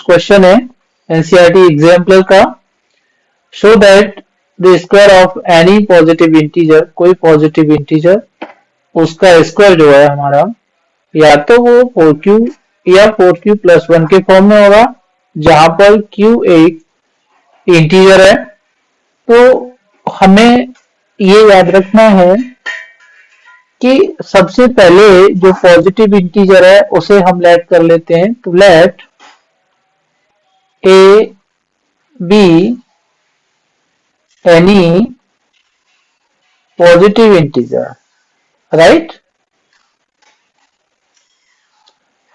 Question है NCERT example का। Show that the square of any positive integer, कोई positive integer उसका square जो है हमारा या तो वो 4q या 4q+1 के फॉर्म में होगा, जहां पर q एक इंटीजर है। तो हमें ये याद रखना है कि सबसे पहले जो पॉजिटिव इंटीजर है उसे हम लेट कर लेते हैं। तो let a be any positive integer, right.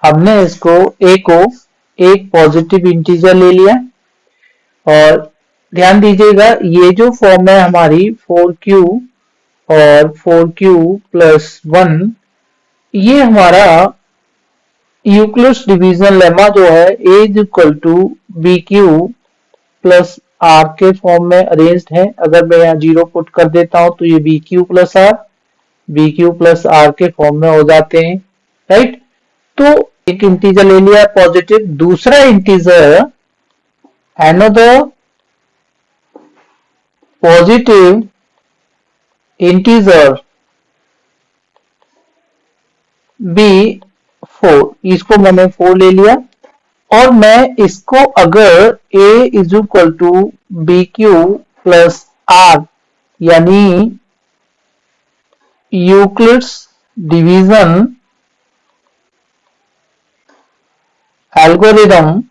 हमने इसको ए को एक पॉजिटिव इंटीजर ले लिया और ध्यान दीजिएगा ये जो फॉर्म है हमारी 4q और 4q+1, ये हमारा यूक्लिड्स डिवीजन लेमा जो है a is equal to bq+r के फॉर्म में अरेंज्ड है। अगर मैं यहाँ 0 पुट कर देता हूं तो ये bq+r के फॉर्म में हो जाते हैं, राइट। तो एक इंटीजर ले लिया पॉजिटिव, दूसरा integer another positive integer b4, इसको मैंने 4 ले लिया और मैं इसको अगर a is equal to bq+r यानी यूक्लिड्स डिवीजन एल्गोरिदम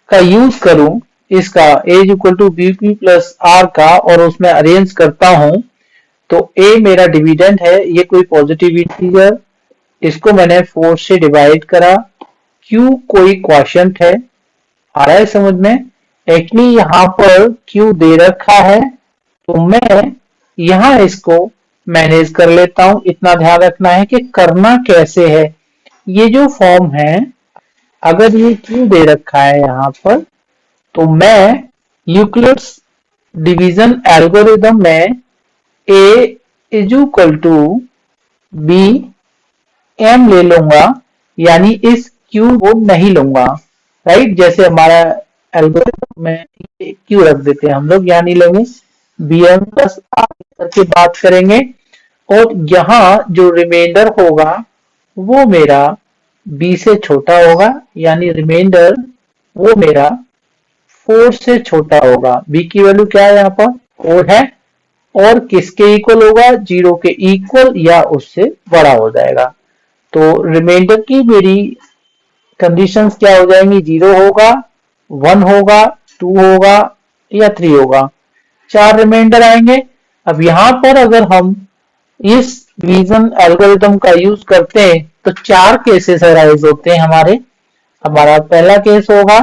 का यूज करूं, इसका a is equal to bq+r का, और उसमें अरेंज करता हूं, तो a मेरा डिविडेंड है, ये कोई पॉजिटिव इंटीजर, इसको मैंने 4 से डिवाइड करा, q कोई क्वोशिएंट है, आ रहा है समझ में। एक्चुअली यहाँ पर q दे रखा है तो मैं यहाँ इसको मैनेज कर लेता हूं। इतना ध्यान रखना है कि करना कैसे है। ये जो फॉर्म है, अगर ये q दे रखा है यहाँ पर, तो मैं यूक्लिड्स डिवीजन एल्गोरिदम में a is equal to b m ले लूंगा, यानी इस q को नहीं लूंगा, राइट। जैसे हमारा एल्गोरिदम में q रख देते हैं हम लोग, यहाँ नहीं लेंगे, bm+r करके बात करेंगे। और यहाँ जो रिमाइंडर होगा वो मेरा b से छोटा होगा, यानी रिमाइंडर वो मेरा 4 से छोटा होगा। b की वैल्यू क्या है, यहाँ पर 4 है, और किसके इक्वल होगा, 0 के इक्वल या उससे बड़ा हो जाएगा। तो रिमाइंडर की मेरी कंडीशंस क्या हो जाएंगी, 0 होगा, 1 होगा, 2 होगा या 3 होगा, 4 रिमाइंडर आएंगे। अब यहाँ पर अगर हम इस डिवीजन एल्गोरिथम का यूज करते हैं तो 4 केसेस अराइज होते हैं हमारे। हमारा पहला केस होगा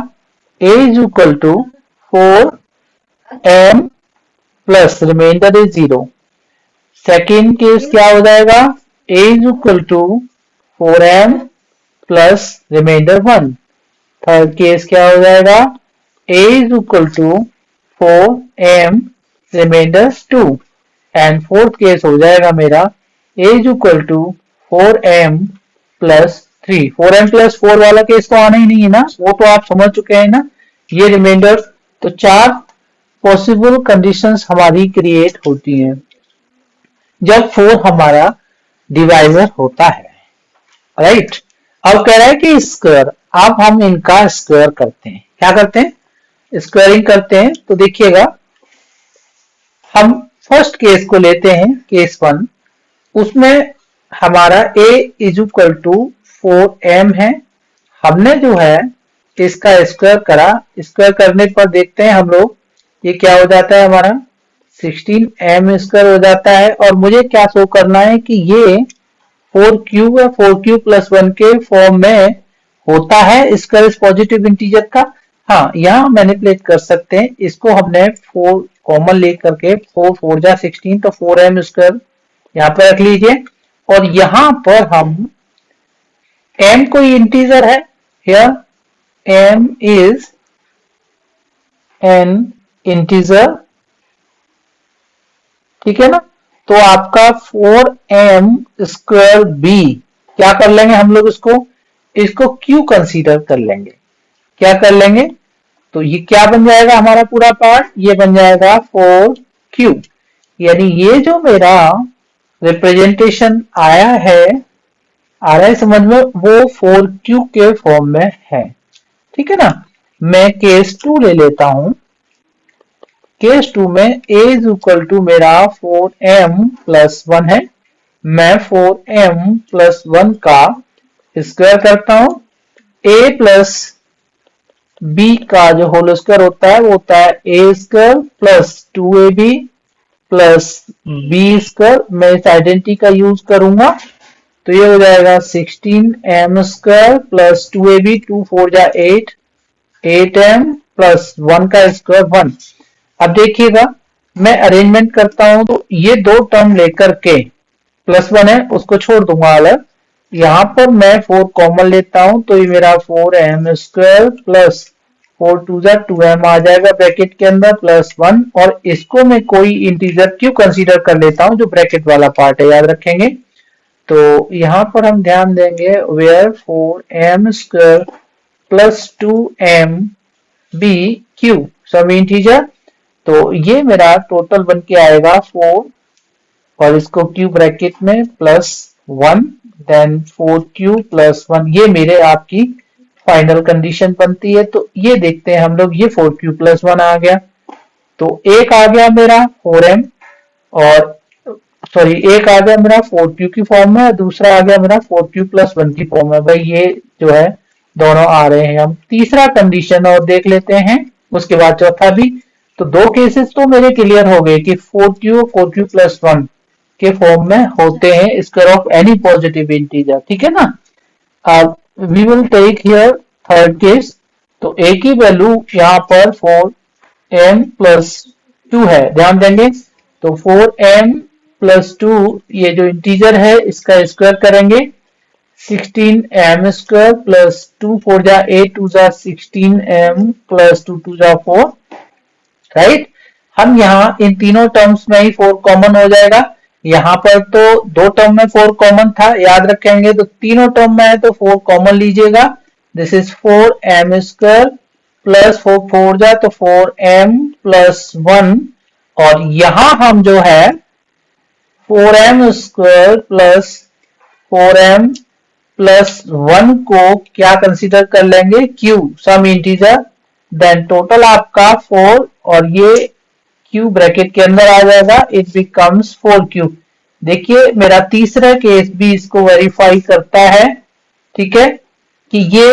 a is equal to 4m plus remainder is 0। Second case क्या हो जाएगा, a is equal to 4m plus remainder 1। Third case क्या हो जाएगा, a is equal to 4m remainder 2। And fourth case हो जाएगा मेरा a is equal to 4m plus 3। 4m plus 4 वाला केस तो आना ही नहीं है ना, वो तो आप समझ चुके हैं ना, ये रिमाइंडर। तो 4 पॉसिबल कंडीशंस हमारी क्रिएट होती हैं जब 4 हमारा डिवाइजर होता है, राइट। अब कह रहा है कि स्क्वायर, अब हम इनका स्क्वायर करते हैं। क्या करते हैं, स्क्वायरिंग करते हैं। तो देखिएगा, हम फर्स्ट केस को लेते हैं, केस 1। उसमें हमारा a is equal to 4m है। हमने जो है इसका स्क्वायर करा, स्क्वायर करने पर देखते हैं हम लोग ये क्या हो जाता है, हमारा 16m स्क्वायर हो जाता है। और मुझे क्या शो करना है कि ये 4q या 4q+1 के फॉर्म में होता है स्क्वायर पॉजिटिव इंटीजर का। हाँ, यहाँ मैनिपुलेट कर सकते हैं, इसको हमने 4 कॉमन लेकर के 4 4 जा 16, तो 4m स्क्वायर यहाँ पर रख लीजिए। और यहाँ पर हम m कोई इंटीजर है, here m is an integer, ठीक है ना। तो आपका 4m स्क्वायर b क्या कर लेंगे हम लोग, इसको इसको Q कंसीडर कर लेंगे। क्या कर लेंगे? तो ये क्या बन जाएगा हमारा पूरा पार्ट? ये बन जाएगा 4Q। यानी ये जो मेरा रिप्रेजेंटेशन आया है, आ रहा है समझ में, वो 4Q के फॉर्म में है। ठीक है ना? मैं केस 2 ले लेता हूं। केस 2 में a इज इक्वल टू मेरा 4m प्लस 1 है। मैं 4m प्लस 1 का स्क्वायर करता हूं। a प्लस b का जो होल स्क्वायर होता है वो होता है a square plus 2ab plus b square. मैं इस आइडेंटिटी का यूज करूंगा तो ये हो जाएगा 16m स्क्वायर प्लस 2ab, 2 4 जा 8, 8m प्लस 1 का स्क्वायर 1। अब देखिएगा मैं अरेंजमेंट करता हूं तो ये दो टर्म लेकर के प्लस 1 है उसको छोड़ दूंगा अलग। यहां पर मैं 4 कॉमन लेता हूं तो ये मेरा 4m स्क्वायर प्लस 4 2 जा 2m आ जाएगा ब्रैकेट के अंदर प्लस 1। और इसको मैं कोई इंटीजर क्यों कंसीडर कर लेता हूं जो ब्रैकेट वाला पार्ट है, याद रखेंगे। तो यहां पर हम ध्यान देंगे where 4m square plus 2m be q सब इंटीजर। तो ये मेरा टोटल बन के आएगा 4 और इसको क्यू ब्रैकेट में प्लस 1 देन 4Q प्लस 1। ये मेरे आपकी फाइनल कंडीशन बनती है। तो ये देखते हैं हम लोग, ये 4Q प्लस 1 आ गया। तो एक आ गया मेरा 4M और सॉरी एक आ गया मेरा 4Q की फॉर्म में, दूसरा आ गया मेरा 4Q प्लस 1 की फॉर्म में। भाई ये जो है दोनों आ रहे हैं। हम तीसरा कंडीशन और देख लेते हैं, उसके बाद चौथा भी। तो दो केसेस तो मेरे क्लियर हो गए कि 4Q 4Q प्लस 1 के फॉर्म में होते हैं square of any positive integer. ठीक है ना? अब we will take here third case. तो a की वैल्यू यहाँ पर 4m प्लस 2 है, ध्यान देंगे। तो 4m प्लस 2 ये जो इंटीजर है इसका स्क्वायर करेंगे 16m स्क्वायर प्लस 2 4 जा 8 2 जा 16m प्लस 2 2 जा 4। राइट? हम यहाँ इन तीनों टर्म्स में ही 4 कॉमन हो जाएगा। यहाँ पर तो दो टर्म में 4 कॉमन था, याद रखेंगे। तो तीनों टर्म में है तो 4 कॉमन लीजिएगा। This is 4m square plus 4 4 जा तो 4m प्लस 1। और यहां हम जो है 4m square plus 4m plus 1 को क्या कंसीडर कर लेंगे? q some integer. Then total आपका 4 और ये q ब्रैकेट के अंदर आ जाएगा, इट बिकम्स 4q। देखिए मेरा तीसरा केस भी इसको वेरीफाई करता है, ठीक है, कि ये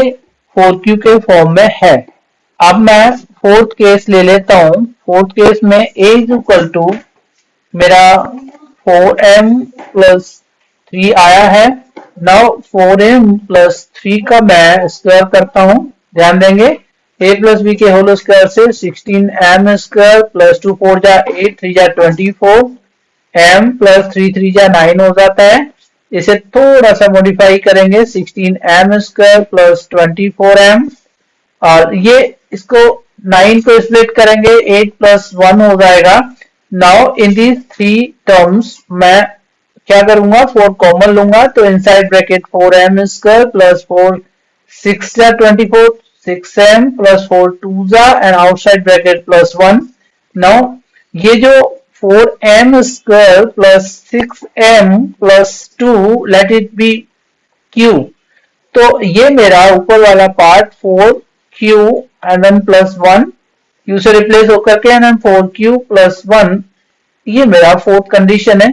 4q के फॉर्म में है। अब मैं फोर्थ केस ले लेता हूं। फोर्थ केस में a इज इक्वल टू मेरा 4m प्लस 3 आया है। नाउ 4m प्लस 3 का मैं स्क्वायर करता हूं, ध्यान देंगे। a प्लस b के होल स्क्वायर से 16m स्क्वायर प्लस 2 4 जा 8 3 जा 24 m प्लस 3 3 जा 9 हो जाता है। इसे थोड़ा सा मॉडिफाई करेंगे 16m स्क्वायर प्लस 24m और ये इसको 9 को स्प्लिट करेंगे 8 प्लस 1 हो जाएगा। Now in these three terms मैं क्या करूंगा? 4 कॉमन लूंगा तो inside bracket 4m square plus 4 6 जा 24 6m प्लस 4 2 जा and outside bracket plus 1। Now ये जो 4m square plus 6m plus 2 let it be q। तो ये मेरा ऊपर वाला part 4q and then plus 1 q से रिप्लेस होकर के एंड 4q प्लस 1, ये मेरा फोर्थ कंडीशन है।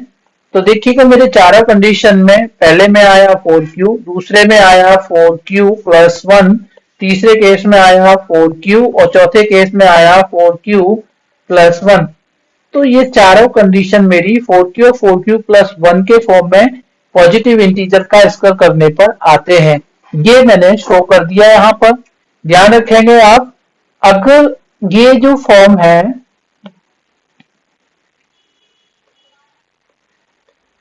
तो देखिएगा मेरे चारों कंडीशन में पहले में आया 4q, दूसरे में आया 4q प्लस 1, तीसरे केस में आया 4q और चौथे केस में आया 4q प्लस 1। तो ये चारों कंडीशन मेरी 4q और 4q प्लस 1 के फॉर्म में पॉजिटिव इंटीजर का स्क्वायर करने पर आते हैं। ये मैंने शो कर दिया यहाँ पर, ध्यान रखेंगे आप। अगर ये जो फॉर्म है,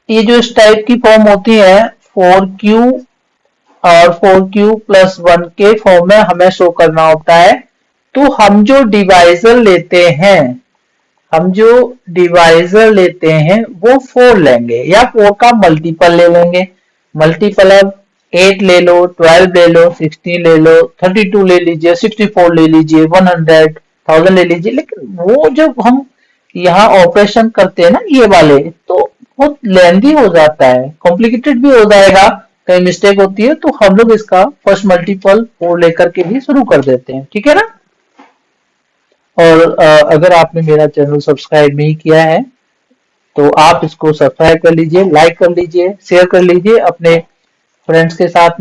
ये जो इस टाइप की फॉर्म होती है 4q और 4q प्लस 1 के फॉर्म में हमें शो करना होता है। तो हम जो डिवाइजर लेते हैं वो 4 लेंगे या 4 का मल्टीपल ले लेंगे। मल्टीपल अब 8 ले लो, 12 ले लो, 16 ले लो, 32 ले लीजिए, 64 ले लीजिए, 100, 1000 ले लीजिए। लेकिन वो जब हम यहाँ ऑपरेशन करते हैं ना ये वाले, तो बहुत लेंदी हो जाता है, कॉम्प्लिकेटेड भी हो जाएगा, कहीं मिस्टेक होती है तो हम लोग इसका फर्स्ट मल्टीपल 4 लेकर के ही शुरू कर देते हैं। ठीक है ना। और अगर आपने मेरा चैनल सब्सक्राइब नहीं किया है तो आप इसको सब्सक्राइब कर लीजिए, लाइक कर लीजिए, शेयर कर लीजिए अपने फ्रेंड्स के साथ।